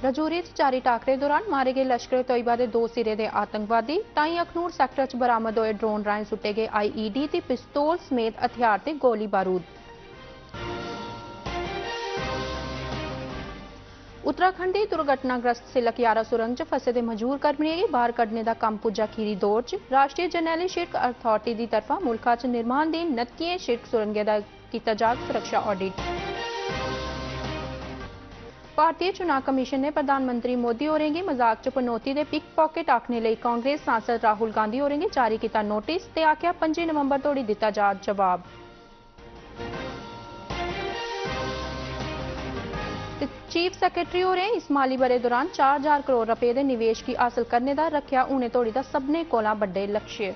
रजौरी च जारी टाकरे दौरान मारे गए लश्कर तोयबा के 2 सिरे के आतंकवादी। ताई अखनूर सैक्टर च बरामद होए ड्रोन राएं सुट्टे गए IED ते पिस्तौल समेत हथियार ते गोली बारूद। उत्तराखंड की दुर्घटनाग्रस्त सिलक यारा सुरंग च फसे दे मजूर कर्मियों गी बाहर कड्ढने का कम्म पुज्जा खीरी दौर च। राष्ट्रीय जरनैली शिड़क अथॉरिटी की तरफा मुल्का च निर्माण दी 29 शिड़क सुरंगें दा कीता जाग सुरक्षा ऑडिट। भारतीय चुनाव कमीशन ने प्रधानमंत्री मोदी होरें गी मजाक च पनौती दे पिक पॉकेट आखने लई कांग्रेस सांसद राहुल गांधी होरें गी जारी किया नोटिस ते आख्या 5 नवंबर तोड़ी दिता जा जवाब। चीफ सैक्रेटरी होरें इस माली बरे दौरान 4000 करोड़ रुपए के निवेश की हासिल करने का रखा हुणे तोड़ी दा सबने कोला बड़े लक्ष्य।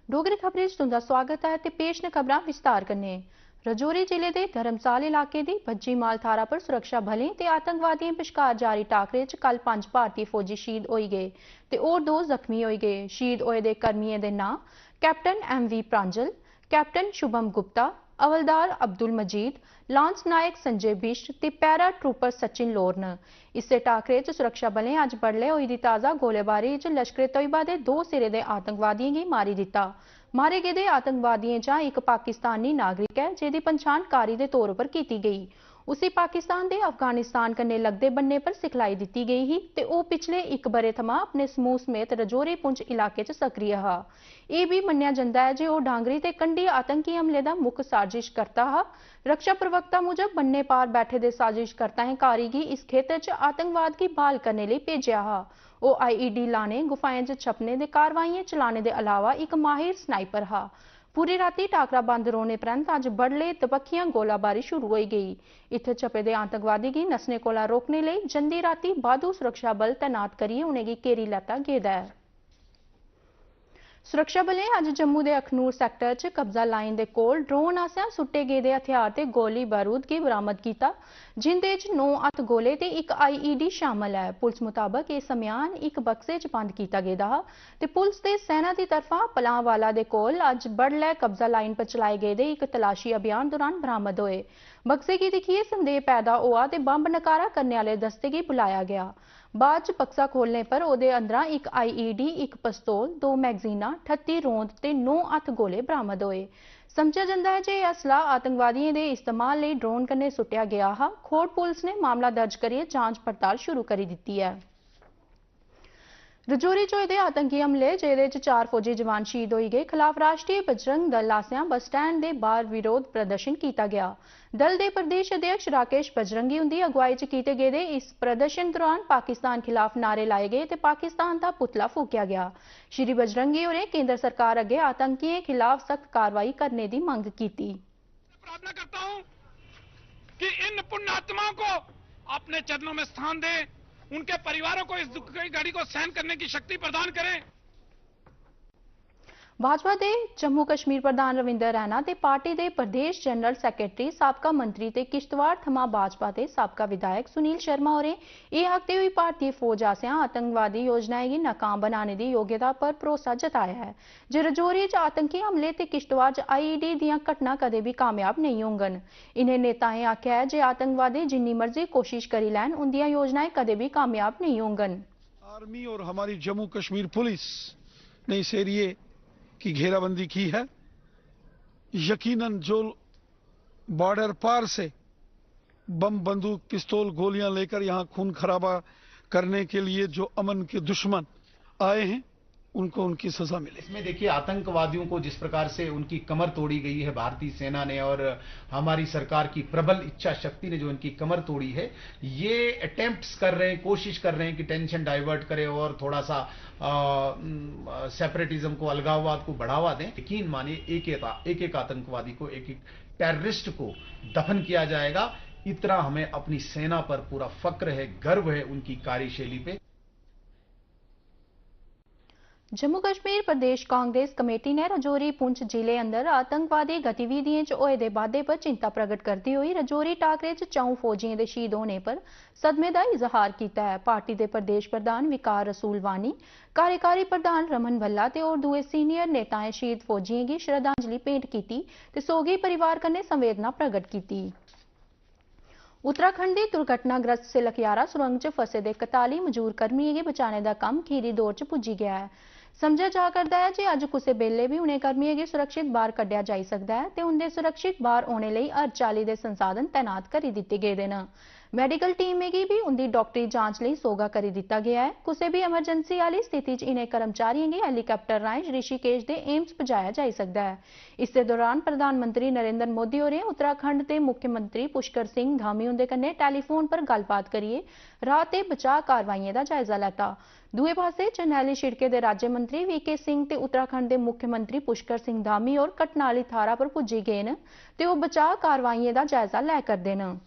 डोगरी खबरें च तुंदा स्वागत है ते पेश न खबरां विस्तार कन्नै। रजौरी जिले के धर्मसाल इलाके की भज्जी माल थारा पर सुरक्षा बलें ते आतंकवादियों बश्कार जारी टाकरे च कल 5 भारतीय फौजी शहीद हो गए ते होर 2 जख्मी हो गए। शहीद होए दे कर्मियों के नाम कैप्टन MV प्रांजल, कैप्टन शुभम गुप्ता, हवलदार अब्दुल मजीद, लांस नायक संजय बिश्ट ते पैरा ट्रूपर सचिन लोर न। इसे टाकरे च सुरक्षा बलें अज बडले होई दी ताज़ा गोलेबारी च लश्कर तोयबा के 2 सिरे के आतंकवादियों गी मारी दिता। मारे गेदे आतंकवादियों चा एक पाकिस्तानी नागरिक है जिसकी पछाण कारी के तौर पर की गई। उसी पाकिस्तान के अफगानिस्तान कन्ने लगदे बन्ने पर सिखलाई दी गई ही ते ओह पिछले 1 बरे थमां अपने समूह समेत रजौरी पुंछ इलाके च सक्रिय हा। यह भी मन्निया जंदा है जे ओह डांगरी ते कंडी आतंकी हमले का मुख साजिश करता हा। रक्षा प्रवक्ता मुजब बन्ने पार बैठे दे साजिशकर्ताएं कारी गी इस खेतर च आतंकवाद की बहाल करने लई भेजिया हा। ओह IED लाने, गुफाएं च छपने दे कार्रवाइयां चलाने के अलावा एक माहिर स्नाइपर हा। पूरी राती टाकरा बंद रौने परैंत अज बडले दबक्खियां गोलाबारी शुरू हो गई। इत्थे छपे दे आतंकवादी गी नस्सने कोला रोकने लई जंदी राती बादू सुरक्षा बल तैनात करियै उनेंगी घेरी लैता गेदा है। सुरक्षा बलें अज जम्मू के अखनूर सैक्टर च कब्जा लाइन के कोल ड्रोन आसेआ सुट्टे गेदे हथियार ते गोली बारूद की बरामद किया, जिंदे च 9 हत्थ गोले ते एक IED शामिल है। पुलिस मुताबक यह सम्यान एक बक्से च बंद किया गेदा हा ते पुलिस ते सेना की तरफा पलांवाला दे कोल अज बडलै कब्जा लाइन पर चलाए गेदे एक तलाशी अभियान दौरान बरामद होए। बक्से की दिखिए संदेह पैदा हुआ ते बंब नकारा करने वाले दस्ते की बुलाया गया। बाद च बक्सा खोलने पर ओदे अंदरा एक IED, एक पिस्तौल, 2 मैगजीना, 38 रौंद ते 9 हत्थ गोले बरामद होए। समझा जाता है जे यह असला आतंकवादियों के इस्तेमाल लई ड्रोन कन्ने सुट्टिया गया हा। खोड़ पुलिस ने मामला दर्ज करिए जांच पड़ताल शुरू करी दी है। रजौरी च होए आतंकी हमले जेदे च 4 फौजी जवान शहीद हो गए खिलाफ राष्ट्रीय बजरंग दल आसेआ बस स्टैंड के बाहर विरोध प्रदर्शन किया गया। दल के प्रदेश अध्यक्ष राकेश बजरंगी उनकी अगुवाई च किए गए इस प्रदर्शन दौरान पाकिस्तान खिलाफ नारे लाए गए ते पाकिस्तान का पुतला फूकिया गया। श्री बजरंगी होरें केंद्र सरकार अगे आतंकियों खिलाफ सख्त कार्रवाई करने की मंग की। प्रार्थना करता हूं कि इन पुण्यात्माओं को अपने चरणों में स्थान दें, उनके परिवारों को इस दुख की घड़ी को सहन करने की शक्ति प्रदान करें। भाजपा के जम्मू कश्मीर प्रधान रविंदर रैना ते पार्टी के प्रदेश जनरल सैक्रेटरी साबका मंत्री ते किश्तवाड़ थमां भाजपा के साबका विधायक सुनील शर्मा होरें यह आखते हुए भारतीय फौज आसेआ आतंकवादी योजनाएं गी नाकाम बनाने की योग्यता पर भरोसा जताया है जे रजौरी च आतंकी हमले ते किश्तवाड़ च IED दियां घटना कदे भी कामयाब नहीं होंगन। इन्हें नेताएं आख्या है जे आतंकवादी जिन्नी मर्जी कोशिश करी लैन उन्दियां योजनाएं कदे भी कामयाब नहीं होंगन। आर्मी और हमारी जम्मू कश्मीर पुलिस ने इस एरिए की घेराबंदी की है। यकीनन जो बॉर्डर पार से बम, बंदूक, पिस्तौल, गोलियां लेकर यहां खून खराबा करने के लिए जो अमन के दुश्मन आए हैं उनको उनकी सजा मिले। इसमें देखिए आतंकवादियों को जिस प्रकार से उनकी कमर तोड़ी गई है भारतीय सेना ने और हमारी सरकार की प्रबल इच्छा शक्ति ने जो उनकी कमर तोड़ी है, ये अटेम्प्ट्स कर रहे हैं, कोशिश कर रहे हैं कि टेंशन डाइवर्ट करें और थोड़ा सा सेपरेटिज्म को, अलगाववाद को बढ़ावा दें। यकीन मानिए एक एक आतंकवादी को, एक एक टेररिस्ट को दफन किया जाएगा। इतना हमें अपनी सेना पर पूरा फक्र है, गर्व है उनकी कार्यशैली पे। जम्मू कश्मीर प्रदेश कांग्रेस कमेटी ने रजौरी पुंछ जिले अंदर आतंकवादी गतिविधियों च होए दे बाद्धे पर चिंता प्रगट करती हुई रजौरी टाकरे च 4 फौजियों के शहीद होने पर सदमे का इजहार किया है। पार्टी के प्रदेश प्रधान विकार रसूल वानी, कार्यकारी प्रधान रमन भल्ला ते और दूए सीनियर नेताएं शहीद फौजियों की श्रद्धांजलि भेंट की ते सोगी परिवार कन्नै संवेदना प्रगट की। उत्तराखंड की दुर्घटनाग्रस्त सिलकयारा सुरंग च फसे दे 41 मजूर कर्मियों के बचाने का काम खीरी दौर च पुज्जी गया है। समझा जा करता है कि अज कुछ बेले भी उन्हें कर्मियों की सुरक्षित बाहर कढ़िया जा सकता है ते उनके सुरक्षित बाहर होने लिए हर चाली के संसाधन तैनात कर दिए गए हैं। मैडिकल टीम की भी उनकी डॉक्टरी जांच लिए सोगा कर दिता गया है। किसी भी एमरजेंसी वाली स्थिति इन्हें कर्मचारियों की हैलीकॉप्टर राहें ऋषिकेश के एम्स पहुंचाया जा सकता है। इस दौरान प्रधानमंत्री नरेंद्र मोदी होरें उत्तराखंड के मुख्यमंत्री पुष्कर सिंह धामी उनके कन्नै टेलीफोन पर गलबात करिए राहत ते बचाव कार्रवाइयों का जायजा लैता। दूए पासे चनैली छिड़के के राज्य मंत्री वीके सिंह ते उत्तराखंड के मुख्यमंत्री पुष्कर सिंह धामी और घटना वाली थारा पर पुज्जे गए हैं ते वो बचाव कार्रवाइयों का जायजा लै करदे न।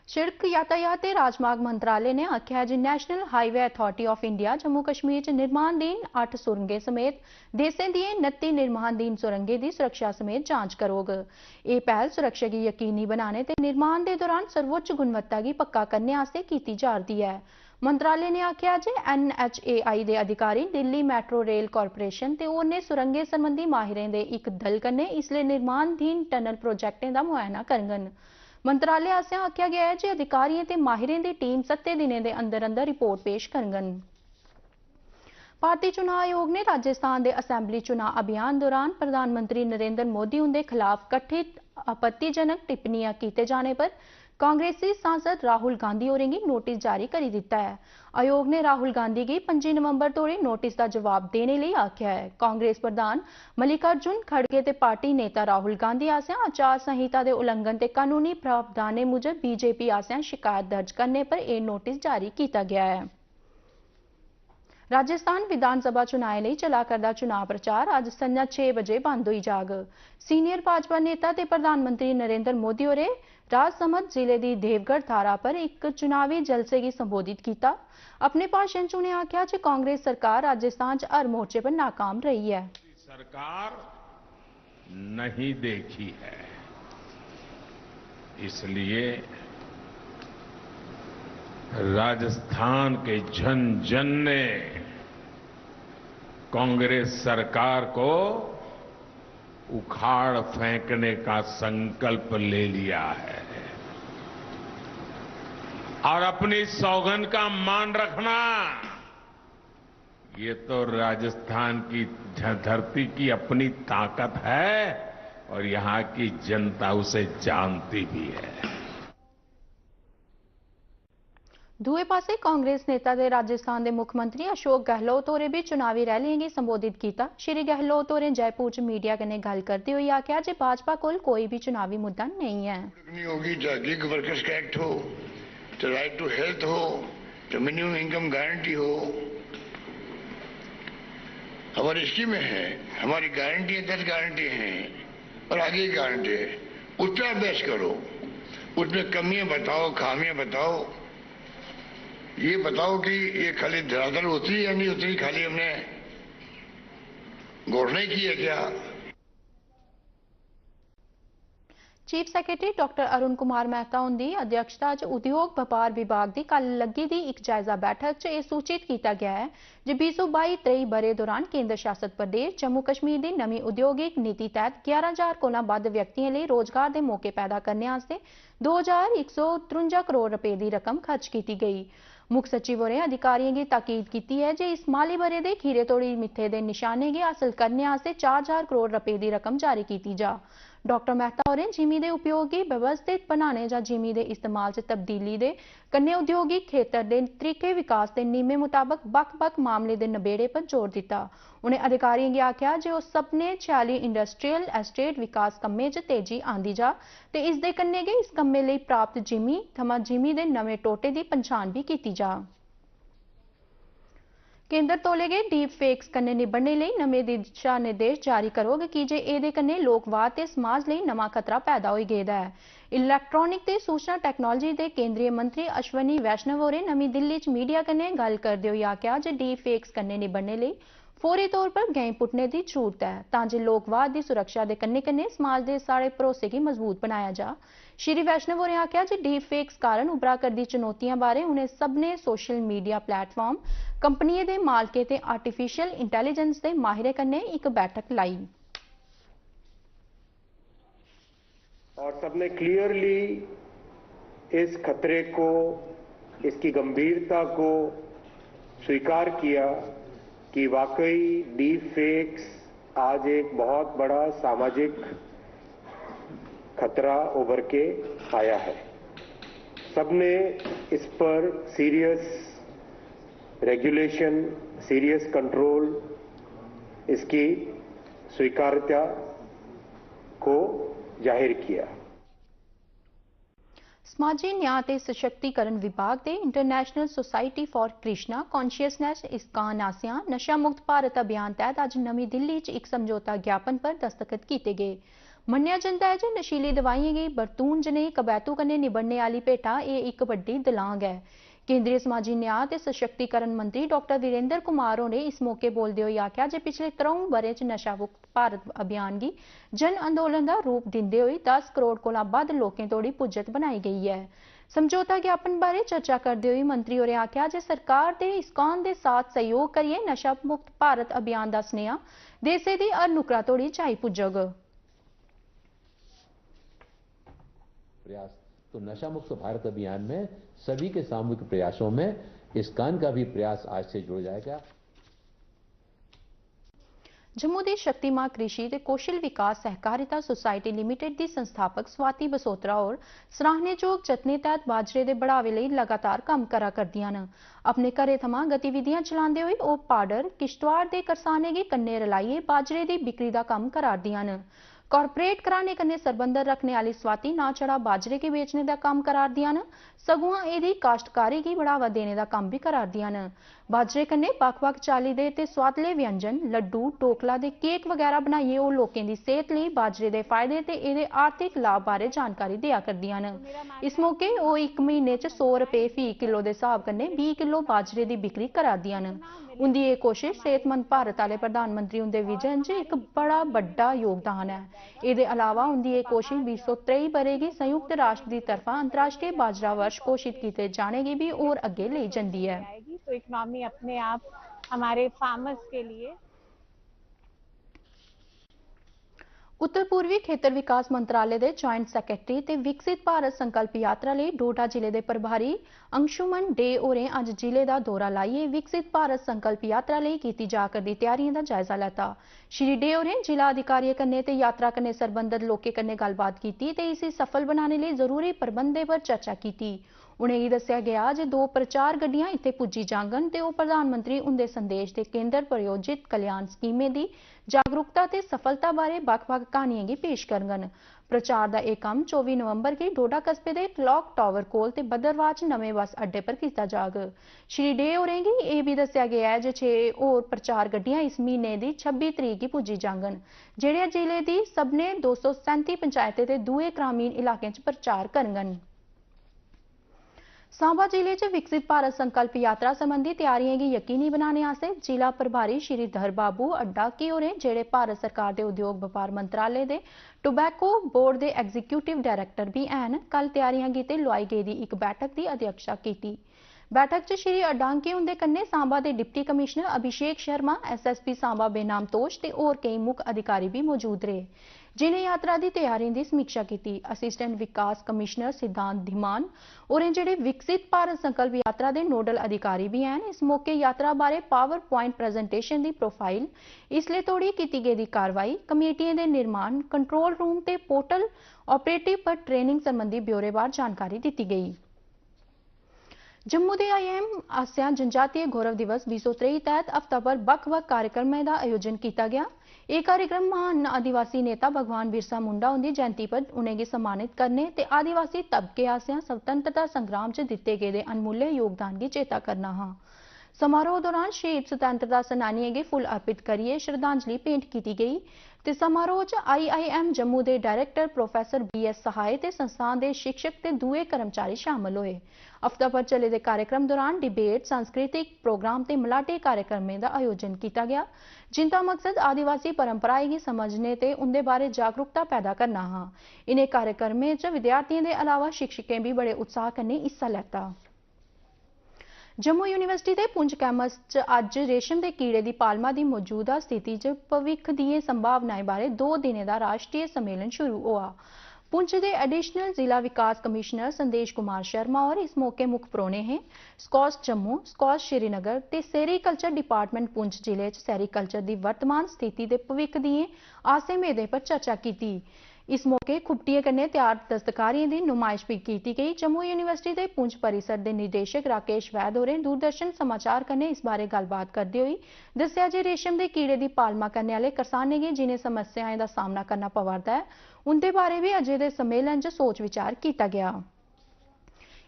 सड़क यातायात ते राजमार्ग मंत्रालय ने आख्या है national highway authority of India Jammu Kashmir च निर्माणधीन 8 सुरंगें समेत देशें दी 29 निर्माणधीन सुरंगें की सुरक्षा समेत जांच करोग। ये पहल सुरक्षा की यकीनी बनाने ते निर्माण के दौरान सर्वोच्च गुणवत्ता की पक्का करने आस्ते की जा रही है। मंत्रालय ने आख्या जे NHAI के अधिकारी दिल्ली मैट्रो रेल कॉरपोरेशन ते होरनें सुरंगें संबंधी माहिरें के एक दल कन्नै इसले निर्माणधीन टनल प्रोजेक्टें का मुआयना करङन। मंत्रालय आस्सेआ आख्या गया है कि अधिकारियों ते माहिरें की टीम 7 दिनों के अंदर अंदर रिपोर्ट पेश करङन। भारतीय चुनाव आयोग ने राजस्थान के असेंबली चुनाव अभियान दौरान प्रधानमंत्री नरेंद्र मोदी उनके खिलाफ कथित आपत्तिजनक टिप्पणियां किए जाने पर कांग्रेसी सांसद राहुल गांधी होरें गी नोटिस जारी कर दिता है। आयोग ने राहुल गांधी की 25 नवंबर तोड़ी नोटिस का जवाब देने लिए आख्या है। कांग्रेस प्रधान मल्लिकार्जुन खड़गे ते पार्टी नेता राहुल गांधी आस्सेआ आचार संहिता के उल्लंघन ते कानूनी प्रावधानें मुजब बीजेपी आस्सेआ शिकायत दर्ज करने पर यह नोटिस जारी किया गया है। राजस्थान विधानसभा चुनाव लिए चला करदा चुनाव प्रचार अज संजा 6 बजे बंद हो जाग। सीनियर भाजपा नेता ते प्रधानमंत्री नरेंद्र मोदी होरें राजसमंद जिले की देवगढ़ थारा पर एक चुनावी जलसे की संबोधित किया। अपने भाषण च उन्हें आख्या कि कांग्रेस सरकार राजस्थान च हर मोर्चे पर नाकाम रही है। सरकार नहीं देखी है, इसलिए राजस्थान के जन जन ने कांग्रेस सरकार को उखाड़ फेंकने का संकल्प ले लिया है और अपनी सौगंध का मान रखना, ये तो राजस्थान की धरती की अपनी ताकत है और यहां की जनता उसे जानती भी है। दूए पासे कांग्रेस नेता दे राजस्थान के मुख्यमंत्री अशोक गहलोत होरें भी चुनावी रैलियां की संबोधित किया। श्री गहलोत होरें जयपुर च मीडिया कन्नै गल करते हुए आख्या जे भाजपा कोल कोई भी चुनावी मुद्दा नहीं है। नहीं होगी, चाहे गिग वर्कर्स का एक्ट हो, चाहे राइट टू हेल्थ हो, चाहे मिनिमम इनकम गारंटी हो, हमारी स्कीमें हैं, हमारी गारंटी है, 10 गारंटी हैं और आगे की गारंटी है। उस पर आप बहस करो, उसमें कमियां बताओ, खामियां बताओ, ये बताओ कि ये खाली धरातल होती है या नहीं होती, खाली हमने घोषणा की है क्या। Chief secretary doctor Arun Kumar Mehta उनकी अध्यक्षता च उद्योग व्यापार विभाग की कल लगी दी एक जायजा बैठक च यह सूचित किया गया है कि 2022-23 बरे दौरान केंद्र शासित प्रदेश जम्मू कश्मीर की नवी उद्योगिक नीति तहत 11,000 कोला वध व्यक्तियों लिए रोजगार के मौके पैदा करने वास्ते 2,153 करोड़ रुपए की रकम खर्च की गई। मुख्य सचिव होरें अधिकारियों की ताकीद की है कि इस माली बरे के खीरे तोड़ी मिथे दे निशाने की हासिल करने वास्ते 4,000 करोड़ रुपए की रकम जारी की जा। डॉक्टर मेहता होरें जिमी के उपयोग की व्यवस्थित बनाने या जिमी के इस्तेमाल से तब्दीली दे कन्ने औद्योगिक खेतर के तरीके विकास के नीमे मुताबक बक्ख-बक्ख मामले के नबेड़े पर जोर दिता। उन्हें अधिकारियों की आख्या जो वो सपने 46 इंडस्ट्रीयल एस्टेट विकास कम्में च तेजी आंदी जा ते इस दे कन्ने गै इस कम्मे लई प्राप्त जिमी थमां जिमी के नवे टोटे की पछाण भी की जा। केंद्र तौले गए डीप फेक्स कन्ने निबड़ने लई नਵੇਂ दिशा निर्देश जारी करोगे कि जे ਇਹਦੇ कन्ने लोकवाद ते समाज ਲਈ नवा खतरा पैदा होई गेदा है। इलैक्ट्रॉनिक ते सूचना टैक्नोलॉजी दे केंद्रीय मंत्री अश्वनी वैष्णव होरें नवीं दिल्ली च मीडिया कन्ने गल करदे होई आख्या जे डीप फेक्स कन्ने निबड़ने लई फौरी तौर पर गैं पुट्टने की जरूरत है तां जे लोकवाद की सुरक्षा के कन्ने कन्ने समाज के सारे भरोसे की मजबूत बनाया जा। श्री वैष्णव होरें आख्या जे डीप फेक्स कारण उभरा करदी चुनौतियां बारे उन्हें सबने सोशल मीडिया प्लेटफॉर्म कंपनियों के मालकें ते आर्टिफिशियल इंटैलीजेंस के माहिरें कन्ने एक बैठक लाई और सबने क्लियरली इस खतरे को, इसकी गंभीरता को स्वीकार किया कि वाकई डीप फेक्स आज एक बहुत बड़ा सामाजिक खतरा उभर के आया है। सबने इस पर सीरियस रेगुलेशन, सीरियस कंट्रोल, इसकी स्वीकार्यता को जाहिर किया। समाजी न्याय ते सशक्तिकरण विभाग के international society for Krishna consciousness ISKCON आसिया नशा मुक्त भारत अभियान तहत अज नवी दिल्ली च एक समझौता ज्ञापन पर दस्तखत किए गए। मन्निया जंदा है जो नशीली दवाइयां गी बरतून जनेही कबैतू कन्ने निबड़ने वाली भेटा यह एक बड़ी दलांग है। केंद्रीय समाजी न्याय ते सशक्तिकरण मंत्री डॉक्टर वीरेंद्र कुमार होरें इस मौके बोलते हुए आख्या जे पिछले 3 ब'रें च नशा मुक्त भारत अभियान की जन अंदोलन का रूप दिंदे हुए 10 करोड़ कोला वध लोकें तोड़ी पुज्जत बनाई गई है। समझौता ज्ञापन बारे चर्चा करते हुए मंत्री होरें आख्या जे सरकार दे इस्कान के साथ सहयोग करिए नशा मुक्त भारत अभियान का स्नेहा देशे दी हर नुकरा तोड़ी जाई पुज्जग। प्रयास तो नशा मुक्त भारत अभियान में सभी के सामूहिक प्रयासों में इस्कान का भी प्रयास आज से जुड़ जाएगा। जम्मू की शक्तिमां कृषि ते कौशल विकास सहकारिता सोसायटी लिमिटेड की संस्थापक स्वाति बसोत्रा और सराहनेजोग जतने तहत बाजरे के बढ़ावे लई लगातार काम करा करदियां न। अपने घरे थमां गतिविधियां चलांदे होए ओह पाडर किश्तवाड़ के करसाने गी कन्ने रलाइए बाजरे की बिक्री का काम करारदियां न। कॉरपोरेट कराने कन्ने सरबंध रखने वाली स्वाति ना छड़ा बाजरे के बेचने का काम करारदियां न सगुआं एदी काश्तकारी की बढ़ावा देने का काम भी करारदियां न। बाजरे कन्ने बक्ख-बक्ख चाली दे ते स्वादले व्यंजन लड्डू टोकला दे केक वगैरह बनाइए ओह लोकें दी सेहत लई बाजरे दे फायदे ते एदे आर्थिक लाभ बारे जानकारी दिया करदियां न। इस मौके ओह 1 महीने च 100 रुपए फी किलो के हिसाब कन्ने 20 किलो बाजरे की बिक्री करारदियां न। उनकी यह कोशिश सेहतमंद भारत वाले प्रधानमंत्री उनके विजन च एक बड़ा बड़ा योगदान है। इसके अलावा उनकी यह कोशिश 2023 बरे की संयुक्त राष्ट्र की तरफा अंतर्राष्ट्रीय बाजरा वर्ष घोषित किए जाने की भी और अगे ले जाती है। तो इकोनॉमी अपने आप हमारे फार्मर्स के लिए। उत्तर पूर्वी खेतर विकास मंत्रालय के जॉइंट सैकटरी ते विकसित भारत संकल्प यात्रा लिए डोडा जिले के प्रभारी अंशुमन डे होरें अज जिले का दौरा लाइए विकसित भारत संकल्प यात्रा लिए की जा करदी तैयारियों का जायजा लेता। श्री डे होरें जिला अधिकारियों कन्ने ते यात्रा कन्ने संबंधित लोकें कन्ने गलबात की ते इसे सफल बनाने लिए जरूरी प्रबंधों पर चर्चा की। उन्हें दस्सिया गया जे 2 प्रचार गड्डियां इत्थे पुज्जी जांगन ते ओह प्रधानमंत्री उनके संदेश के केंद्र प्रायोजित कल्याण स्कीमें की जागरूकता ते सफलता बारे बक्ख-बक्ख कहानियां की पेश करगन। प्रचार का एक काम 24 नवंबर की डोडा कस्बे के क्लॉक टावर कोल ते बदरवाह च नवे बस अड्डे पर किया जाग। श्री डे होरें गी यह भी दस्सिया गया है जे 6 होर प्रचार गड्डियां इस महीने की 26 तरीक की पुज्जी जांगन जेहड़ियां जिले की सबने 237 पंचायतें ते दूए ग्रामीण इलाकें च प्रचार करगन। सांबा जिले च विकसित भारत संकल्प यात्रा संबंधी तैयारियों की यकीनी बनाने आस्ते जिला प्रभारी श्री धर बाबू अड्डाकी होरें जेड़े भारत सरकार के उद्योग व्यापार मंत्रालय के टोबैको बोर्ड के एग्जीक्यूटिव डायरैक्टर भी हैं कल तैयारियां गिते लुआई गेदी एक बैठक की अध्यक्षता की। बैठक च श्री अडांके उनके कन्ने सांबा के deputy commissioner Abhishek Sharma SSP Samba बेनाम तोश ते और कई मुख अधिकारी भी मौजूद रहे जिन्हें यात्रा की तैयारियों की समीक्षा की। असिस्टेंट विकास कमिश्नर सिद्धांत धीमान और जेडे विकसित भारत संकल्प यात्रा के नोडल अधिकारी भी हैं इस मौके यात्रा बारे पावर पॉइंट प्रेजेंटेशन की प्रोफाइल इसलिए तोड़ी की गई कार्रवाई कमेटियों के निर्माण कंट्रोल रूम ते पोर्टल ऑपरेटिव पर ट्रेनिंग संबंधी ब्यौरेवार जानकारी दी गई। जम्मू के IIM आसिया जनजातीय गौरव दिवस 2023 तहत हफ्ताभर बक्ख-बक्ख कार्यक्रमों का आयोजन किया गया। यह कार्यक्रम महान आदिवासी नेता भगवान बिरसा मुंडा उनकी जयंती पर उन्हें सम्मानित करने ते आदिवासी तबके आसिया स्वतंत्रता संग्राम च दिते गए अनमूल्य योगदान की चेता करना हा। समारोह दौरान शहीद स्वतंत्रता सेनानियों के फुल अर्पित करिए श्रद्धांजलि भेंट की गई ते समारोह च IIM जम्मू के डायरैक्टर प्रोफैसर BS सहाय ते संस्थान के शिक्षक ते दूए कर्मचारी शामिल हुए। हफ्ता भर चले दे कार्यक्रम दौरान डिबेट, सांस्कृतिक प्रोग्राम ते मलाटे कार्यक्रमों का आयोजन किया गया, जिनका मकसद आदिवासी परंपराएं की समझने ते उनके बारे जागरूकता पैदा करना हा। इन्हें कार्यक्रमों च विद्यार्थियों के अलावा शिक्षकें भी बड़े उत्साह कन्नै हिस्सा लैता। जम्मू यूनिवर्सिटी के पुंछ कैंपस च अज रेशम के कीड़े की पालमा की मौजूदा स्थिति च भविख दी संभावनाएं बारे 2 दिनें का राष्ट्रीय सम्मेलन शुरू हुआ। पुंछ के एडिशनल जिला विकास कमिश्नर संदेश कुमार शर्मा और इस मौके मुख परौने हैं। स्कॉस जम्मू, स्कॉस श्रीनगर ते सेरीकल्चर डिपार्टमेंट पुंछ जिले च सेरीकल्चर की वर्तमान स्थिति के भविख दिए आसें मेदें पर चर्चा की। इस मौके खुट्टिए कन्नै तैयार दस्तकारियों की नुमाइश भी की गई। जम्मू यूनिवर्सिटी के पुंछ परिसर के निदेशक राकेश वैद होरें दूरदर्शन समाचार कन्नै इस बारे गलबात करते हुए दस्सिया जे रेशम के कीड़े की पालमा करने वाले करसानें गी जिन्हें समस्याएं का सामना करना पवारदा है उनके बारे भी अजे दे सम्मेलन च सोच विचार किया गया।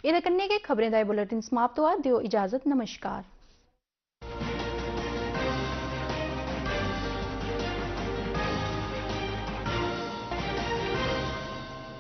इहदे कन्नै गै खबरें दा बुलेटिन समाप्त हुआ। दिओ इजाजत, नमस्कार।